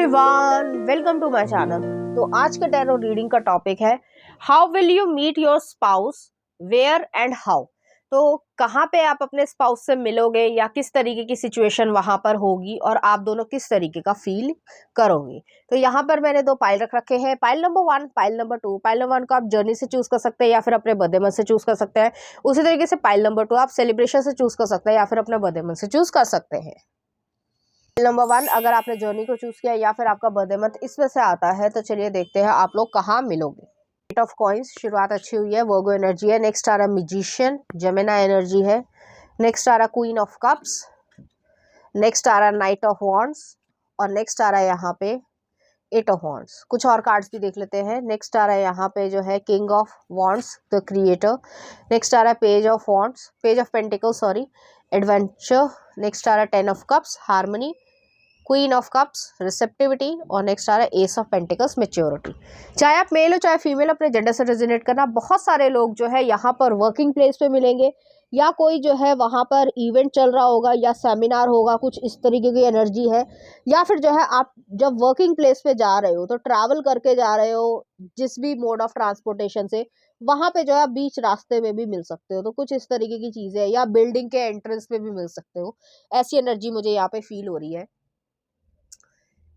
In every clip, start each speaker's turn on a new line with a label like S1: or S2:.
S1: Everyone, welcome to my channel. तो आज के टैरो रीडिंग का टॉपिक है how will you meet your spouse, where and how. तो कहाँ पे आप अपने स्पाउस से मिलोगे या किस तरीके की सिचुएशन वहां पर होगी और आप दोनों किस तरीके का फील करोगे। तो यहाँ पर मैंने दो पाइल रख रखे हैं, pile number 1, pile number 2। Pile number 1 को आप जर्नी से चूज कर सकते हैं या फिर अपने बर्थडे मंथ से चूज कर सकते हैं। उसी तरीके से पाइल नंबर 2 आप सेलिब्रेशन से चूज कर सकते हैं या फिर अपने बर्थडे मंथ से चूज कर सकते हैं। नंबर 1 अगर आपने जर्नी को चूज किया या फिर आपका बर्थडे मंथ इसमें से आता है तो चलिए देखते हैं आप लोग कहाँ मिलोगे। एट ऑफ कॉइंस, शुरुआत अच्छी हुई है, वर्गो एनर्जी है। नेक्स्ट आ रहा मैजिशियन, जेमिनी एनर्जी है। नेक्स्ट आ रहा क्वीन ऑफ कप्स। नेक्स्ट आ रहा नाइट ऑफ वॉन्ड्स और नेक्स्ट आ रहा है यहाँ पे एट ऑफ वॉन्ड्स। कुछ और कार्ड्स भी देख लेते हैं। नेक्स्ट आ रहा है यहाँ पे जो है king of wands, the creator. Next आ रहा है page of wands, page of pentacle sorry, adventure. Next आ रहा है ten of cups, harmony. Queen of cups, receptivity. और नेक्स्ट आ रहा है एस ऑफ पेंटिकल्स, मैच्योरिटी। चाहे आप मेल हो चाहे फीमेल, अपने जेंडर से रेजोनेट करना। बहुत सारे लोग जो है यहाँ पर वर्किंग प्लेस पे मिलेंगे या कोई जो है वहाँ पर इवेंट चल रहा होगा या सेमिनार होगा, कुछ इस तरीके की एनर्जी है। या फिर जो है आप जब वर्किंग प्लेस पे जा रहे हो तो ट्रैवल करके जा रहे हो जिस भी मोड ऑफ ट्रांसपोर्टेशन से, वहां पे जो है बीच रास्ते में भी मिल सकते हो। तो कुछ इस तरीके की चीजें, या बिल्डिंग के एंट्रेंस पे भी मिल सकते हो। ऐसी एनर्जी मुझे यहाँ पे फील हो रही है।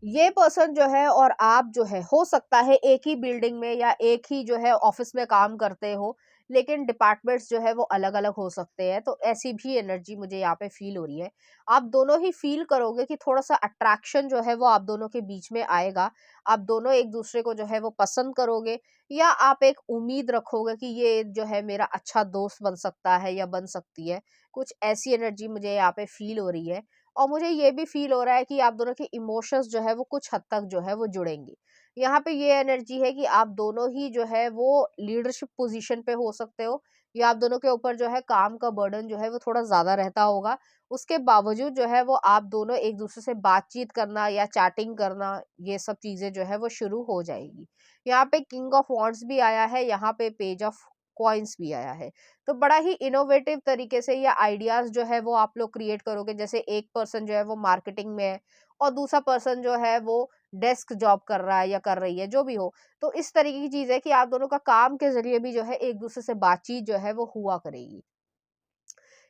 S1: ये पर्सन जो है और आप जो है हो सकता है एक ही बिल्डिंग में या एक ही जो है ऑफिस में काम करते हो, लेकिन डिपार्टमेंट्स जो है वो अलग अलग हो सकते हैं। तो ऐसी भी एनर्जी मुझे यहाँ पे फील हो रही है। आप दोनों ही फील करोगे कि थोड़ा सा अट्रैक्शन जो है वो आप दोनों के बीच में आएगा। आप दोनों एक दूसरे को जो है वो पसंद करोगे या आप एक उम्मीद रखोगे कि ये जो है मेरा अच्छा दोस्त बन सकता है या बन सकती है। कुछ ऐसी एनर्जी मुझे यहाँ पे फील हो रही है। और मुझे ये भी फील हो रहा है कि आप दोनों के इमोशंस जो है वो कुछ हद तक जो है वो जुड़ेंगे। यहाँ पे ये एनर्जी है कि आप दोनों ही जो है वो लीडरशिप पोजीशन पे हो सकते हो या आप दोनों के ऊपर जो है काम का बर्डन जो है वो थोड़ा ज्यादा रहता होगा। उसके बावजूद जो है वो आप दोनों एक दूसरे से बातचीत करना या चैटिंग करना, ये सब चीजें जो है वो शुरू हो जाएगी। यहाँ पे किंग ऑफ वॉन्ड्स भी आया है, यहाँ पे पेज ऑफ कॉइन्स भी आया है। तो बड़ा ही इनोवेटिव तरीके से ये आइडियाज जो है वो आप लोग क्रिएट करोगे। जैसे एक पर्सन जो है वो मार्केटिंग में है और दूसरा पर्सन जो है वो डेस्क जॉब कर रहा है या कर रही है, जो भी हो। तो इस तरीके की चीज है कि आप दोनों का काम के जरिए भी जो है एक दूसरे से बातचीत जो है वो हुआ करेगी।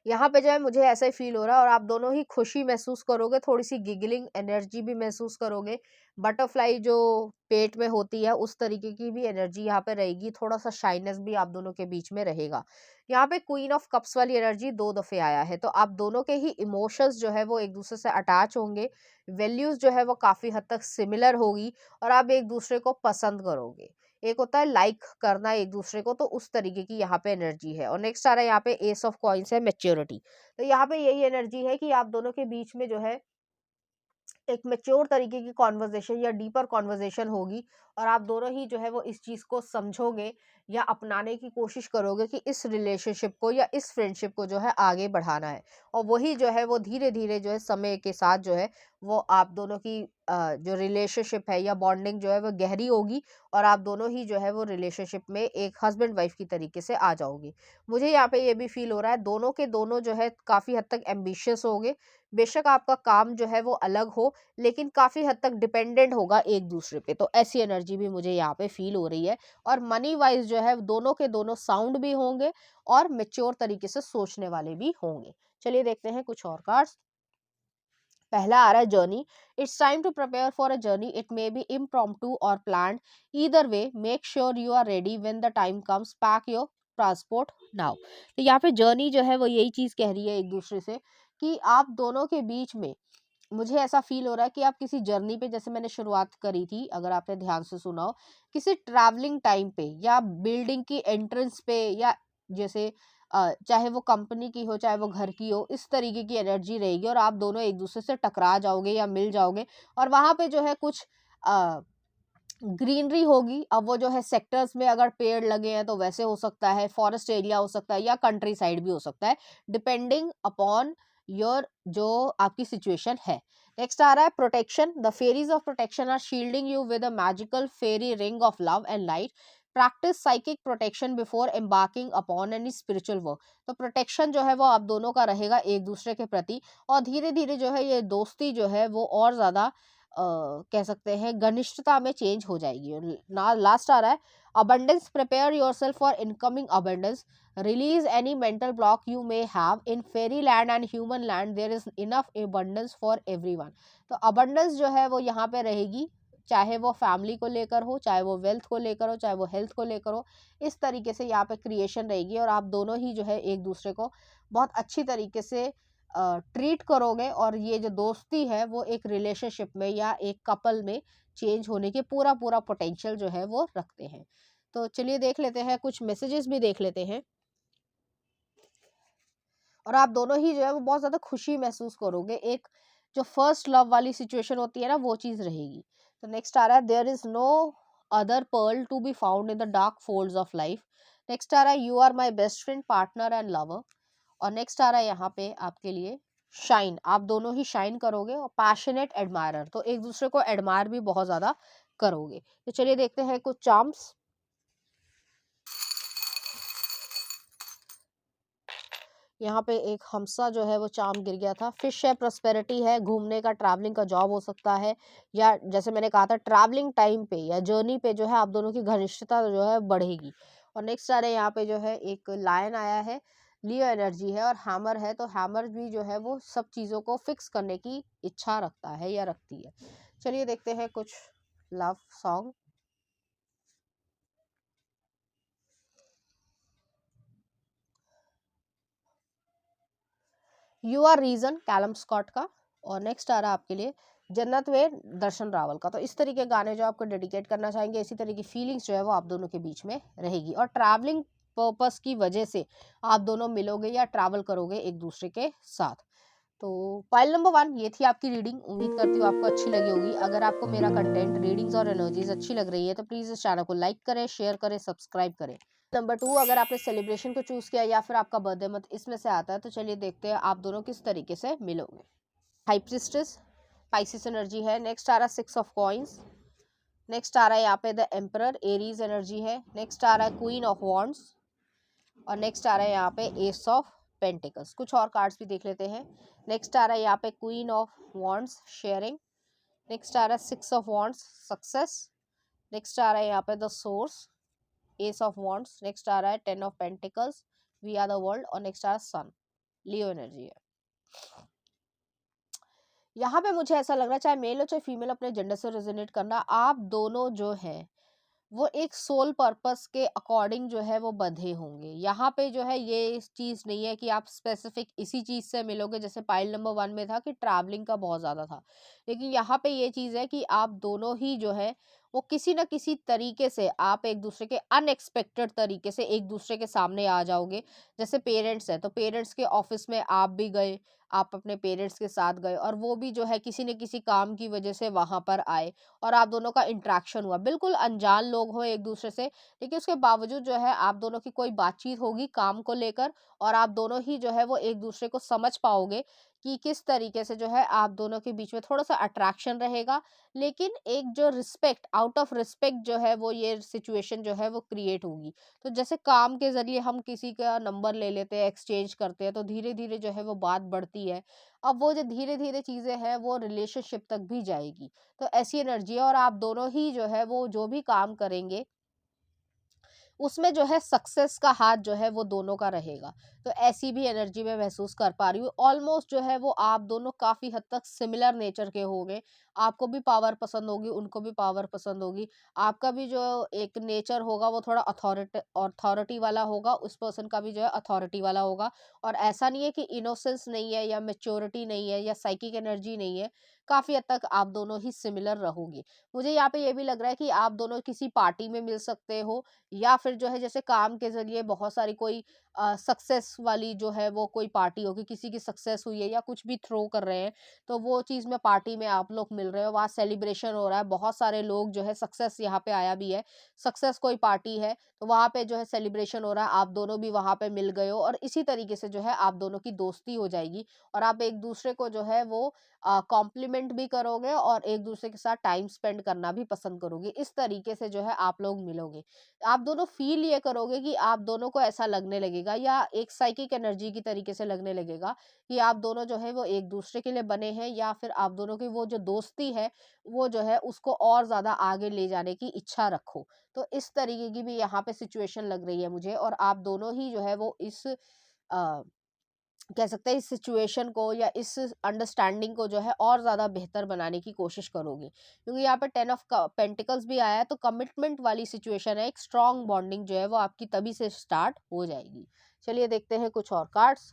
S1: यहाँ पे जो है मुझे ऐसा ही फील हो रहा है और आप दोनों ही खुशी महसूस करोगे, थोड़ी सी गिगलिंग एनर्जी भी महसूस करोगे। बटरफ्लाई जो पेट में होती है उस तरीके की भी एनर्जी यहाँ पे रहेगी। थोड़ा सा शाइनेस भी आप दोनों के बीच में रहेगा। यहाँ पे क्वीन ऑफ कप्स वाली एनर्जी 2 दफे आया है। तो आप दोनों के ही इमोशंस जो है वो एक दूसरे से अटैच होंगे। वैल्यूज जो है वो काफी हद तक सिमिलर होगी और आप एक दूसरे को पसंद करोगे। एक होता है लाइक करना एक दूसरे को, तो उस तरीके की यहाँ पे एनर्जी है। और नेक्स्ट आ रहा है यहाँ पे एस ऑफ कॉइन्स है, मैच्योरिटी। तो यहाँ पे यही एनर्जी है कि आप दोनों के बीच में जो है एक मेच्योर तरीके की कॉन्वर्जेशन या डीपर कॉन्वर्जेशन होगी और आप दोनों ही जो है वो इस चीज को समझोगे या अपनाने की कोशिश करोगे कि इस रिलेशनशिप को या इस फ्रेंडशिप को जो है आगे बढ़ाना है। और वही जो है वो धीरे धीरे जो है समय के साथ जो है वो आप दोनों की जो रिलेशनशिप है या बॉन्डिंग जो है वो गहरी होगी और आप दोनों ही जो है वो रिलेशनशिप में एक हस्बैंड वाइफ की तरीके से आ जाओगे। मुझे यहाँ पे ये भी फील हो रहा है दोनों के दोनों जो है काफी हद तक एम्बिशियस होंगे। बेशक आपका काम जो है वो अलग हो, लेकिन काफी हद तक डिपेंडेंट होगा एक दूसरे पे। तो ऐसी एनर्जी भी मुझे यहाँ पे फील हो रही है। और मनी वाइज जो है दोनों के दोनों साउंड भी होंगे और मेच्योर तरीके से सोचने वाले भी होंगे। चलिए देखते हैं कुछ और कार्ड्स। पहला आ रहा है journey. It's time to prepare for a journey, it may be impromptu और planned, either way make sure you are ready when the time comes, pack your transport now. तो यहाँ पे जर्नी जो है वो यही चीज कह रही है एक दूसरे से कि आप दोनों के बीच में, मुझे ऐसा फील हो रहा है कि आप किसी जर्नी पे, जैसे मैंने शुरुआत करी थी अगर आपने ध्यान से सुना हो, किसी ट्रैवलिंग टाइम पे या बिल्डिंग की एंट्रेंस पे, या जैसे चाहे वो कंपनी की हो चाहे वो घर की हो, इस तरीके की एनर्जी रहेगी और आप दोनों एक दूसरे से टकरा जाओगे या मिल जाओगे। और वहां पे जो है कुछ ग्रीनरी होगी। अब वो जो है सेक्टर्स में अगर पेड़ लगे हैं तो वैसे हो सकता है, फॉरेस्ट एरिया हो सकता है या कंट्री साइड भी हो सकता है, डिपेंडिंग अपॉन योर जो आपकी सिचुएशन है। नेक्स्ट आ रहा है protection. The fairies of protection are shielding you with a magical fairy ring of love and light. Practice psychic protection before embarking upon any spiritual work. तो protection जो है वो आप दोनों का रहेगा एक दूसरे के प्रति और धीरे धीरे जो है ये दोस्ती जो है वो और ज्यादा कह सकते हैं घनिष्ठता में चेंज हो जाएगी। ना लास्ट आ रहा है, abundance, prepare yourself for incoming abundance, release any mental block you may have in fairy land and human land, there is enough abundance for everyone. तो अबंडेंस जो है वो यहाँ पे रहेगी, चाहे वो फैमिली को लेकर हो, चाहे वो वेल्थ को लेकर हो, चाहे वो हेल्थ को लेकर हो। इस तरीके से यहाँ पे क्रिएशन रहेगी और आप दोनों ही जो है एक दूसरे को बहुत अच्छी तरीके से ट्रीट करोगे और ये जो दोस्ती है वो एक रिलेशनशिप में या एक कपल में चेंज होने के पूरा पूरा पोटेंशियल जो है वो रखते हैं। तो चलिए देख लेते हैं, कुछ मैसेजेस भी देख लेते हैं। और आप दोनों ही जो है वो बहुत ज़्यादा खुशी महसूस करोगे, एक जो फर्स्ट लव वाली सिचुएशन होती है ना वो चीज़ रहेगी। तो नेक्स्ट आ रहा है, there is no other pearl to be found in the dark folds of life. Next आ रहा है, you are my best friend, partner and lover. और नेक्स्ट आ रहा है यहाँ पे आपके लिए, शाइन, आप दोनों ही शाइन करोगे। और पैशनेट एडमायरर, तो एक दूसरे को एडमायर भी बहुत ज़्यादा करोगे। तो चलिए देखते हैं कुछ चार्म्स। यहाँ पे एक हमसा जो है वो चार्म गिर गया था। फिश है, प्रॉस्पेरिटी है, घूमने का, ट्रैवलिंग का जॉब हो सकता है, या जैसे मैंने कहा था ट्रैवलिंग टाइम पे या जर्नी पे जो है आप दोनों की घनिष्ठता जो है बढ़ेगी। और नेक्स्ट आ रहे हैं यहाँ पे जो है एक लायन आया है, लियो एनर्जी है, और हैमर है। तो हैमर भी जो है वो सब चीज़ों को फिक्स करने की इच्छा रखता है या रखती है। चलिए देखते हैं कुछ love song. You are reason, Calum Scott का। और नेक्स्ट आ रहा है आपके लिए जन्नत वे, दर्शन रावल का। तो इस तरीके के गाने जो आपको डेडिकेट करना चाहेंगे, इसी तरह की फीलिंग्स जो है वो आप दोनों के बीच में रहेगी। और ट्रैवलिंग पर्पस की वजह से आप दोनों मिलोगे या ट्रैवल करोगे एक दूसरे के साथ। तो पाइल नंबर 1 ये थी आपकी रीडिंग। उम्मीद करती हूँ आपको अच्छी लगी होगी। अगर आपको मेरा कंटेंट, रीडिंग्स और एनर्जीज अच्छी लग रही है तो प्लीज़ इस चैनल को लाइक करें, शेयर करें, सब्सक्राइब करें। नंबर 2, अगर आपने सेलिब्रेशन को चूज किया या फिर आपका बर्थडे मंथ इसमें से आता है तो चलिए देखते हैं आप दोनों किस तरीके से मिलोगे। हाई प्रिस्टेस, स्पाइसिस एनर्जी है। नेक्स्ट आ रहा है 6 ऑफ कॉइंस। नेक्स्ट आ रहा है यहाँ पे द एम्परर, एरीज एनर्जी है। नेक्स्ट आ रहा है क्वीन ऑफ वॉन्ड्स। और नेक्स्ट आ रहा है यहाँ पे एस ऑफ पेंटिकल्स। कुछ और कार्ड्स भी देख लेते हैं। नेक्स्ट आ रहा है यहाँ पे queen of wands, sharing. Next आ रहा है 6 ऑफ वॉन्ड्स, सक्सेस। नेक्स्ट आ रहा है यहाँ पे the source, ace of wands. Next आ रहा है 10 of pentacles, we are the world. और नेक्स्ट आ रहा है सन, लियो एनर्जी है। यहाँ पे मुझे ऐसा लग रहा है, चाहे मेल हो चाहे फीमेल, अपने जेंडर से रेजोनेट करना, आप दोनों जो है वो एक सोल पर्पस के अकॉर्डिंग जो है वो बंधे होंगे। यहाँ पे जो है ये चीज़ नहीं है कि आप स्पेसिफिक इसी चीज़ से मिलोगे, जैसे पाइल नंबर 1 में था कि ट्रैवलिंग का बहुत ज़्यादा था। लेकिन यहाँ पे ये चीज़ है कि आप दोनों ही जो है वो किसी न किसी तरीके से आप एक दूसरे के अनएक्सपेक्टेड तरीके से एक दूसरे के सामने आ जाओगे। जैसे पेरेंट्स है तो पेरेंट्स के ऑफिस में आप भी गए, आप अपने पेरेंट्स के साथ गए और वो भी जो है किसी न किसी काम की वजह से वहाँ पर आए और आप दोनों का इंटरेक्शन हुआ। बिल्कुल अनजान लोग हो एक दूसरे से, लेकिन उसके बावजूद जो है आप दोनों की कोई बातचीत होगी काम को लेकर और आप दोनों ही जो है वो एक दूसरे को समझ पाओगे कि किस तरीके से जो है आप दोनों के बीच में थोड़ा सा अट्रैक्शन रहेगा। लेकिन एक जो रिस्पेक्ट, आउट ऑफ रिस्पेक्ट जो है वो ये सिचुएशन जो है वो क्रिएट होगी। तो जैसे काम के ज़रिए हम किसी का नंबर ले लेते हैं, एक्सचेंज करते हैं, तो धीरे-धीरे जो है वो बात बढ़ती है। अब वो जो धीरे-धीरे चीज़ें हैं वो रिलेशनशिप तक भी जाएगी। तो ऐसी एनर्जी है और आप दोनों ही जो है वो जो भी काम करेंगे उसमें जो है सक्सेस का हाथ जो है वो दोनों का रहेगा। तो ऐसी भी एनर्जी मैं महसूस कर पा रही हूँ। ऑलमोस्ट जो है वो आप दोनों काफ़ी हद तक सिमिलर नेचर के होंगे। आपको भी पावर पसंद होगी, उनको भी पावर पसंद होगी। आपका भी जो एक नेचर होगा वो थोड़ा अथॉरिटी वाला होगा, उस पर्सन का भी जो है अथॉरिटी वाला होगा। और ऐसा नहीं है कि इनोसेंस नहीं है या मैच्योरिटी नहीं है या साइकिक एनर्जी नहीं है। काफ़ी हद तक आप दोनों ही सिमिलर रहोगे। मुझे यहाँ पे ये भी लग रहा है कि आप दोनों किसी पार्टी में मिल सकते हो या फिर जो है जैसे काम के ज़रिए बहुत सारी कोई सक्सेस वाली जो है वो कोई पार्टी होगी, किसी की सक्सेस हुई है या कुछ भी थ्रो कर रहे हैं, तो वो चीज़ में पार्टी में आप लोग मिल रहे हो, वहाँ सेलिब्रेशन हो रहा है, बहुत सारे लोग जो है सक्सेस यहाँ पे आया भी है, सक्सेस कोई पार्टी है, तो वहाँ पे जो है सेलिब्रेशन हो रहा है, आप दोनों भी वहाँ पे मिल गए हो और इसी तरीके से जो है आप दोनों की दोस्ती हो जाएगी और आप एक दूसरे को जो है वो कॉम्प्लीमेंट भी करोगे और एक दूसरे के साथ टाइम स्पेंड करना भी पसंद करोगे। इस तरीके से जो है आप लोग मिलोगे। आप दोनों फ़ील ये करोगे कि आप दोनों को ऐसा लगने लगेगा लगेगा या एक साइकिक एनर्जी की तरीके से लगने लगेगा कि आप दोनों जो है वो एक दूसरे के लिए बने हैं, या फिर आप दोनों की वो जो दोस्ती है वो जो है उसको और ज्यादा आगे ले जाने की इच्छा रखो। तो इस तरीके की भी यहाँ पे सिचुएशन लग रही है मुझे, और आप दोनों ही जो है वो इस कह सकते हैं इस सिचुएशन को या इस अंडरस्टैंडिंग को जो है और ज़्यादा बेहतर बनाने की कोशिश करोगे, क्योंकि यहाँ पे 10 ऑफ पेंटिकल्स भी आया है, तो कमिटमेंट वाली सिचुएशन है, एक स्ट्रॉन्ग बॉन्डिंग जो है वो आपकी तभी से स्टार्ट हो जाएगी। चलिए देखते हैं कुछ और कार्ड्स।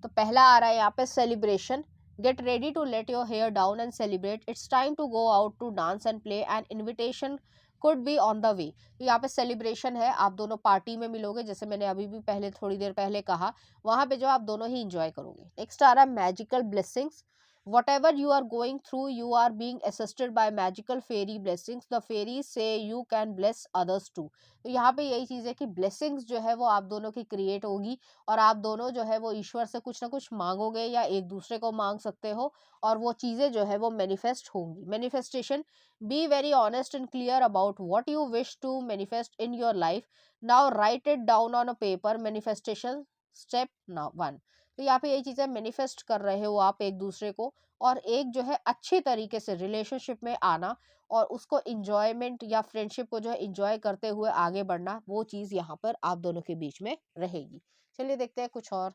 S1: तो पहला आ रहा है यहाँ पे celebration. Get ready to let your hair down and celebrate, it's time to go out to dance and play and invitation could be on the way. तो यहाँ पे सेलिब्रेशन है, आप दोनों पार्टी में मिलोगे, जैसे मैंने अभी भी पहले थोड़ी देर पहले कहा, वहां पे जो आप दोनों ही इंजॉय करोगे। नेक्स्ट आ रहा है magical blessings. whatever you are going through, you are being assisted by magical fairy blessings, the fairies say you can bless others too। तो यहाँ पे यही चीज है कि ब्लेसिंग्स जो है वो आप दोनों की क्रिएट होगी, और आप दोनों जो है वो ईश्वर से कुछ ना कुछ मांगोगे या एक दूसरे को मांग सकते हो, और वो चीजें जो है वो मैनिफेस्ट होंगी। Manifestation, be very honest and clear about what you wish to manifest in your life, now write it down on a paper. Manifestation step now 1। तो यहाँ पे यही चीजें मैनिफेस्ट कर रहे हो आप एक दूसरे को, और एक जो है अच्छे तरीके से रिलेशनशिप में आना, और उसको इंजॉयमेंट या फ्रेंडशिप को जो है इंजॉय करते हुए आगे बढ़ना, वो चीज यहाँ पर आप दोनों के बीच में रहेगी। चलिए देखते हैं कुछ और।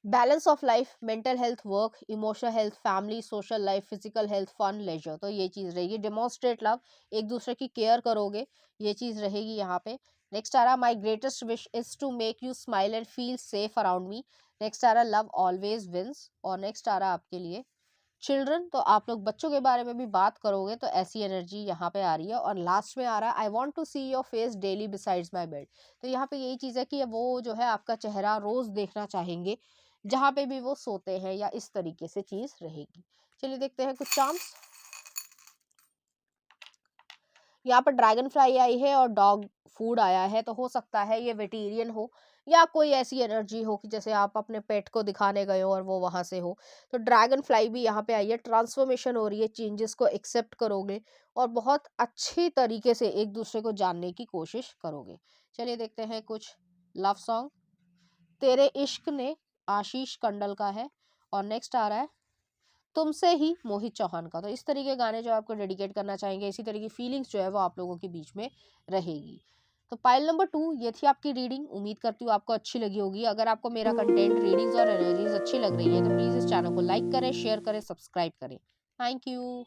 S1: Balance of life, mental health, work, emotional health, family, social life, physical health, fun, leisure, तो ये चीज रहेगी। डेमोन्स्ट्रेट लव, एक दूसरे की केयर करोगे, ये चीज रहेगी यहाँ पे। नेक्स्ट आ रहा, my greatest wish is to make you smile and feel safe around me. Next आ रहा, लव ऑलवेज विंस। और नेक्स्ट आ रहा आपके लिए चिल्ड्रन, तो आप लोग बच्चों के बारे में भी बात करोगे, तो ऐसी एनर्जी यहाँ पे आ रही है। और लास्ट में आ रहा है, I want to see your face daily besides my bed. तो यहाँ पे यही चीज है कि वो जो है आपका चेहरा रोज देखना चाहेंगे जहां पे भी वो सोते हैं, या इस तरीके से चीज रहेगी। चलिए देखते हैं कुछ चार्म्स। यहाँ पर ड्रैगन फ्लाई आई है और डॉग फूड आया है, तो हो सकता है ये वेटेरियन हो, या कोई ऐसी एनर्जी हो कि जैसे आप अपने पेट को दिखाने गए हो और वो वहां से हो। तो ड्रैगन फ्लाई भी यहाँ पे आई है, ट्रांसफॉर्मेशन हो रही है, चेंजेस को एक्सेप्ट करोगे और बहुत अच्छी तरीके से एक दूसरे को जानने की कोशिश करोगे। चलिए देखते हैं कुछ लव सॉन्ग। तेरे इश्क ने, आशीष कंडल का है। और नेक्स्ट आ रहा है तुमसे ही, मोहित चौहान का। तो इस तरह के गाने जो आपको डेडिकेट करना चाहेंगे, इसी तरह की फीलिंग्स जो है वो आप लोगों के बीच में रहेगी। तो पाइल नंबर 2 ये थी आपकी रीडिंग। उम्मीद करती हूँ आपको अच्छी लगी होगी। अगर आपको मेरा कंटेंट, रीडिंग्स और एनर्जीज अच्छी लग रही है तो प्लीज इस चैनल को लाइक करें, शेयर करें, सब्सक्राइब करें। Thank you.